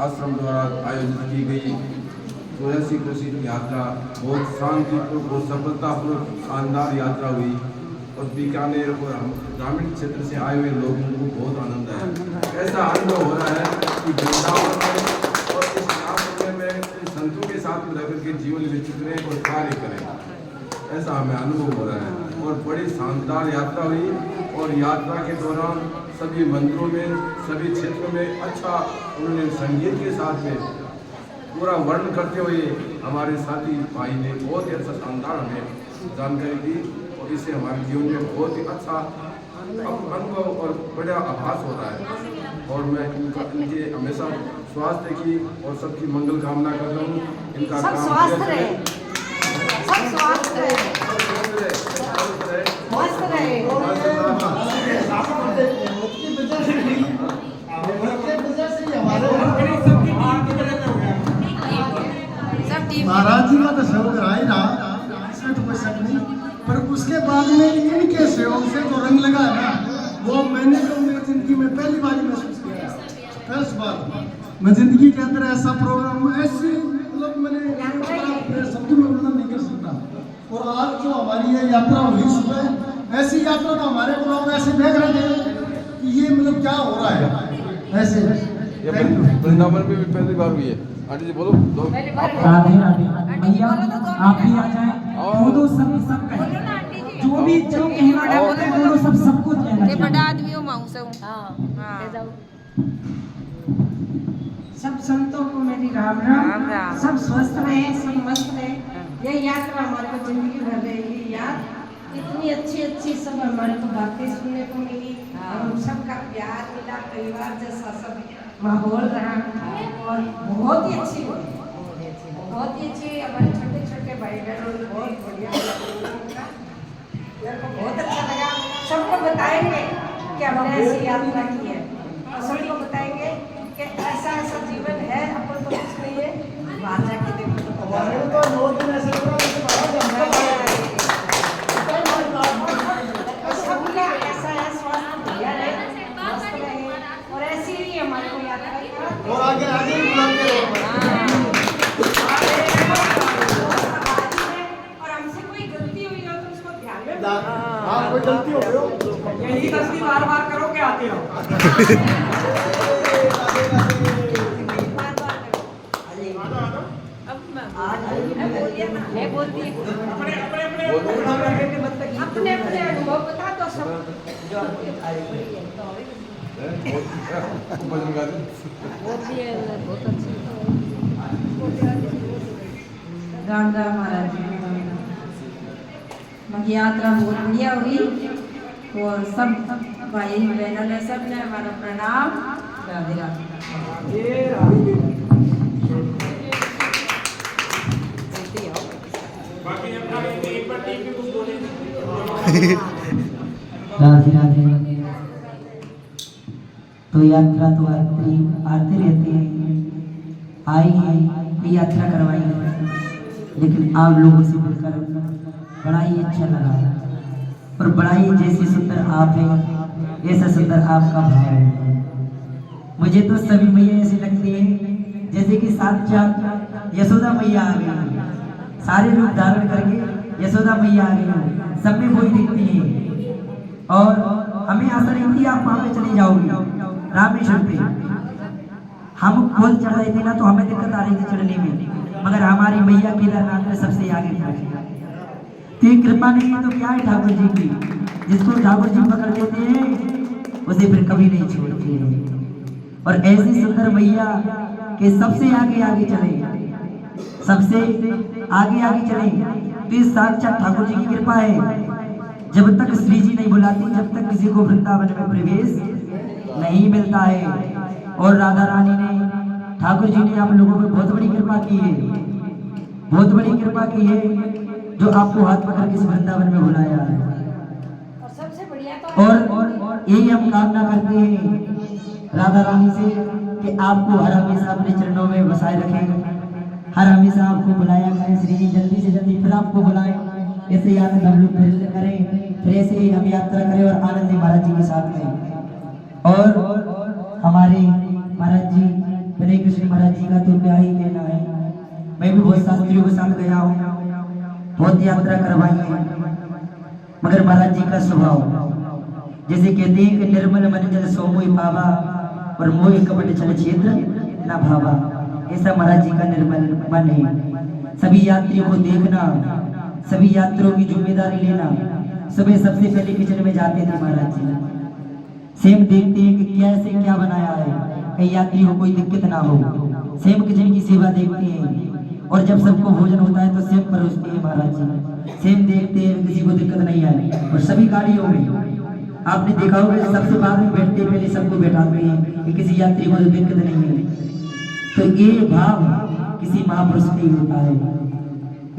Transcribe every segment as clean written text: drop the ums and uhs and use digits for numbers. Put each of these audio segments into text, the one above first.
आश्रम द्वारा आयोजित की गई 84 कोसी की यात्रा बहुत शांतिपूर्वक और सफलतापूर्वक शानदार यात्रा हुई और बीकानेर और ग्रामीण क्षेत्र से आए हुए लोगों को बहुत आनंद आया। ऐसा अनुभव हो रहा है कि वृंदावन में और इस यात्रा में संतों के साथ में रहकर के जीवन व्यतीत करें और कार्य करें, ऐसा हमें अनुभव हो रहा है। और बड़ी शानदार यात्रा हुई और यात्रा के दौरान सभी मंदिरों में सभी क्षेत्रों में अच्छा उन्होंने संगीत के साथ में पूरा वर्णन करते हुए हमारे साथी भाई ने बहुत ही अच्छा शानदार हमें जानकारी दी और इससे हमारे जीवन में बहुत ही अच्छा अनुभव और बड़ा आभास हो रहा है। और मैं इनके हमेशा स्वास्थ्य की और सबकी मंगल कामना करता हूँ। इनका सब काम स्वास्थ्य रहे, सब स्वास्थ्य रहे, मस्त रहे। महाराज जी का तो सहयोग रहा ही रहा, इसमें तो कोई शक नहीं, पर उसके बाद में इनके सहयोग से जो रंग लगा है ना, वो मैंने तो मेरी जिंदगी में पहली बार महसूस किया। फर्स्ट बार मैं जिंदगी के अंदर ऐसा प्रोग्राम ऐसी मतलब मैंने शब्दों में वर्णन नहीं कर सकता। और आज जो हमारी ये यात्रा हुई सुबह, ऐसी यात्रा तो हमारे को लोग ऐसे देख रहे थे कि ये मतलब क्या हो रहा है ऐसे। वृंदावन में भी पहली बार हुई है। आंटी जी बोलो दो। राधे राधे भैया आप भी आ जाए, वो तो सब कहें जो भी जो कहना बोले वो सब सब कुछ कहना। ये बड़ा आदमी हो माऊ से। हां ले जाओ। सब संतों को मेरी राम राम, सब स्वस्थ रहे, सब मस्त रहे। ये यात्रा हमारे को जिंदगी भर रहेगी याद। इतनी अच्छी अच्छी सब हमारे को बातें सुनने को मिली, हम सबका प्यार मिला, परिवार जैसा सब माहौल रहा और बहुत ही अच्छी हुई, बहुत ही अच्छी। हमारे छोटे छोटे भाई बहनों ने बहुत बढ़िया मेरे को बहुत अच्छा लगा। सबको बताएंगे कि हमने ऐसी यात्रा की है और सबको बताएंगे कि ऐसा ऐसा जीवन है, अपन तो कुछ नहीं है, बाहर जाके देखो तो पता लगेगा। सबका ऐसा है, स्वास्थ्य बढ़िया रहे, मस्त रहे और ऐसी ही हमारे को यात्रा की और आगे आगे बुलाते और हमसे कोई गलती हुई हो तो उसको ध्यान में हाँ, कोई गलती हो गई हो यही तस्वीर बार-बार करो के आते रहो। मैं बोलती अपने अपने अनुभव बता दो सब। राम राम महाराज जी। यात्रा बहुत बढ़िया हुई और सब भाई बहनों ने सब ने हमारा प्रणाम। राधे राधे। राधे राधे। तो यात्रा तो आते रहते हैं, आई है यात्रा करवाई है, लेकिन आप लोगों से मिलकर बड़ा ही अच्छा लगा और बड़ा ही जैसे सुंदर आप है ऐसा सुंदर आपका भाव है। मुझे तो सभी मैया ऐसी लगती है जैसे कि साक्षात यशोदा मैया आ गई, सारे रूप धारण करके यशोदा मैया आ गई, सब में वही दिखती है। और हमें आशा नहीं थी आप वहां पे चली जाओगी रामेश्वर पे। हम खुद चढ़ रहे थे ना तो हमें दिक्कत आ रही थी चढ़ने में, मगर हमारी मैया केदारनाथ में सबसे आगे पहुंची। तो कृपा नहीं है तो क्या है ठाकुर जी की, जिसको ठाकुर जी पकड़ लेते हैं उसे फिर कभी नहीं छोड़ते हैं। और ऐसी सुंदर मैया के सबसे आगे आगे चले, सबसे आगे आगे चले, तो इस साक्षात ठाकुर जी की कृपा है। जब तक श्री जी नहीं बुलाती, जब तक किसी को वृंदावन में प्रवेश नहीं मिलता है। और राधा रानी ने, ठाकुर जी ने आप लोगों पर बहुत बड़ी कृपा की है, बहुत बड़ी कृपा की है, जो आपको हाथ पकड़ के इस वृंदावन में बुलाया है। और सबसे बढ़िया तो और यही हम कामना करते हैं राधा रानी से कि आपको हर हमेशा अपने चरणों में बसाए रखें, हर हमेशा आपको बुलाया करें। श्री जी जल्दी से जल्दी फिर आपको बुलाएं, ऐसे यात्रा हम लोग फिर करें, फिर ऐसे ही हम यात्रा करें और आनंद महाराज जी के साथ में। और हमारे महाराज जी हरे कृष्ण महाराज जी का तो क्या ही कहना है। मैं भी बहुत शास्त्रियों के साथ गया हूँ, बहुत यात्रा करवाई है, मगर महाराज जी का स्वभाव जैसे कहते हैं कि निर्मल मन जल सो मोहि पावा और मोहि कपट छल क्षेत्र न भावा, ऐसा महाराज जी का निर्मल मन है। सभी यात्रियों को देखना, सभी यात्रियों की जिम्मेदारी लेना। सुबह सबसे पहले किचन में जाते थे महाराज जी, सेम देखते हैं कि क्या से क्या बनाया है, कई यात्रियों को कोई दिक्कत ना हो। सेम किचन की सेवा देखते हैं और जब सबको भोजन होता है तो सेम परोसते हैं महाराज जी। सेम देखते हैं किसी को दिक्कत नहीं आए। और सभी गाड़ियों में आपने देखा होगा सबसे बाद में बैठते पहले सबको बैठाते हैं कि किसी यात्री को दिक्कत नहीं है। तो ये भाव किसी महापुरुष का ही होता है,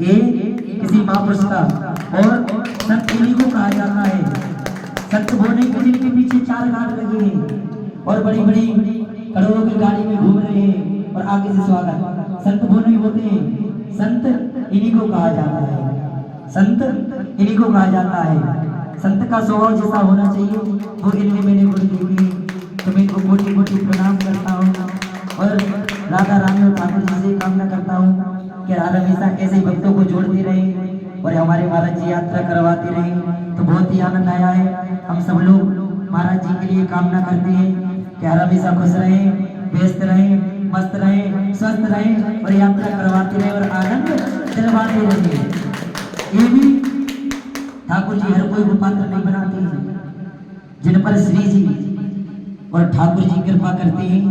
ये किसी महापुरुष का। और संत इन्हीं को कहा जाता है। संत बोने के जिनके पीछे 4 गार्ड लगे हैं और बड़ी बड़ी करोड़ों की गाड़ी में घूम रहे हैं और आगे से स्वागत, संत बोने होते हैं। संत इन्हीं को कहा जाता है, संत इन्हीं को कहा जाता है। संत का स्वभाव जैसा होना चाहिए वो इनमें मैंने गुण देखे, तो मैं इनको कोटि कोटि प्रणाम करता हूँ और राधा रानी और ठाकुर जी से कामना करता हूँ कि राधा हमेशा ऐसे ही भक्तों को जोड़ती रहे और हमारे महाराज जी यात्रा करवाते रहे। तो बहुत ही आनंद आया है। हम सब लोग महाराज जी के लिए कामना करते हैं कि हर हमेशा खुश रहे, व्यस्त रहे, मस्त रहे, स्वस्थ रहे और यात्रा करवाते रहे और आनंद दिलवाते रहे। ये भी ठाकुर जी हर कोई को पात्र नहीं बनाते हैं, जिन पर श्री जी और ठाकुर जी कृपा करते हैं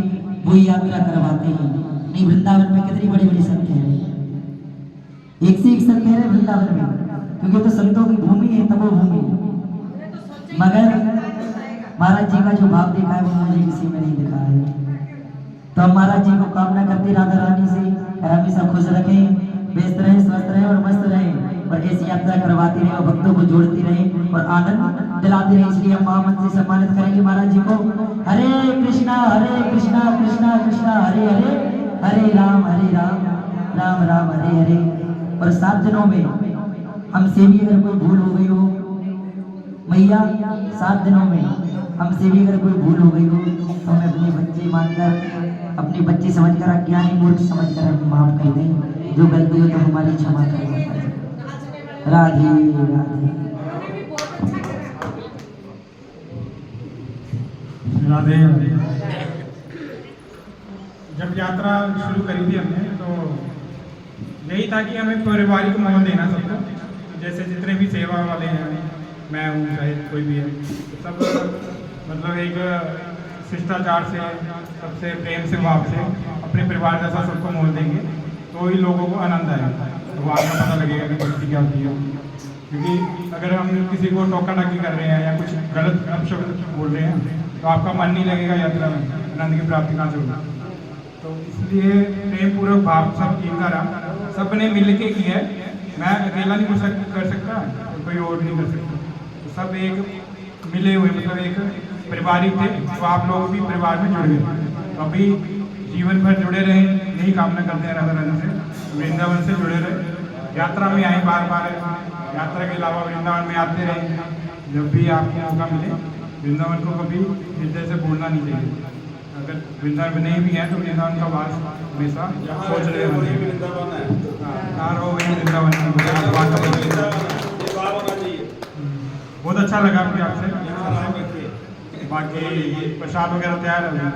वो यात्रा करवाते हैं। नहीं, वृंदावन में कितनी बड़ी बड़ी संत है, एक से एक संत है वृंदावन में, क्योंकि तो संतों की भूमि है, तपोभूमि। मगर महाराज जी का जो भाव देखा है वो मुझे किसी में नहीं दिखा है। तो हम महाराज जी को कामना करते राधा रानी से हमेशा खुश रखें, व्यस्त रहे, स्वस्थ रहे और मस्त रहे और ऐसी यात्रा करवाती रहे और भक्तों को जोड़ती रहे और आनंद दिलाती रहे। इसलिए हम महामंत्र से सम्मानित करेंगे महाराज जी को। हरे कृष्णा कृष्णा कृष्णा हरे हरे, हरे राम राम राम हरे हरे। और 7 दिनों में हमसे भी अगर कोई भूल हो गई हो मैया, 7 दिनों में हमसे भी अगर कोई भूल हो गई हो तो हमें अपने बच्चे मानकर, अपने बच्चे समझकर, अज्ञानी मूर्ख समझकर हमें माफ कर दें। जो गलती हो तो हमारी क्षमा करें। राधे राधे राधे। जब यात्रा शुरू करी थी हमने तो यही था कि हमें पारिवारिक माहौल देना सबको। जैसे जितने भी सेवा वाले हैं, मैं हूँ चाहे कोई भी है, सब मतलब एक शिष्टाचार से, सबसे प्रेम से, भाव से अपने परिवार जैसा सबको माहौल देंगे तो ही लोगों को आनंद आएगा, तो वो आगे पता लगेगा कि भक्ति क्या होती है। क्योंकि अगर हम किसी को टोका टाकी कर रहे हैं या कुछ गलत अपशब्द बोल रहे हैं तो आपका मन नहीं लगेगा यात्रा में, आनंद की प्राप्ति कहाँ से होगा। तो इसलिए प्रेम पूर्वक भाव सब टीम का रहा, सब ने मिल के किया है। मैं अकेला नहीं कर सकता, कोई और नहीं कर सकता। तो सब एक मिले हुए, मतलब एक पारिवारिक थे। तो आप लोग भी परिवार में जुड़ गए, तो अभी जीवन भर जुड़े रहे, यही कामना करते हैं राधा रानी से, वृंदावन से जुड़े रहे, यात्रा में आए, बार बार यात्रा के अलावा वृंदावन में आते रहे। जब भी आपको मौका मिले वृंदावन को कभी हृदय से भूलना नहीं चाहिए। अगर वृंदावन में नहीं भी है तो वृंदावन का वास हमेशा सोच रहे होंगे। बहुत अच्छा लगा आपके आपसे। बाकी प्रसाद वगैरह तैयार है,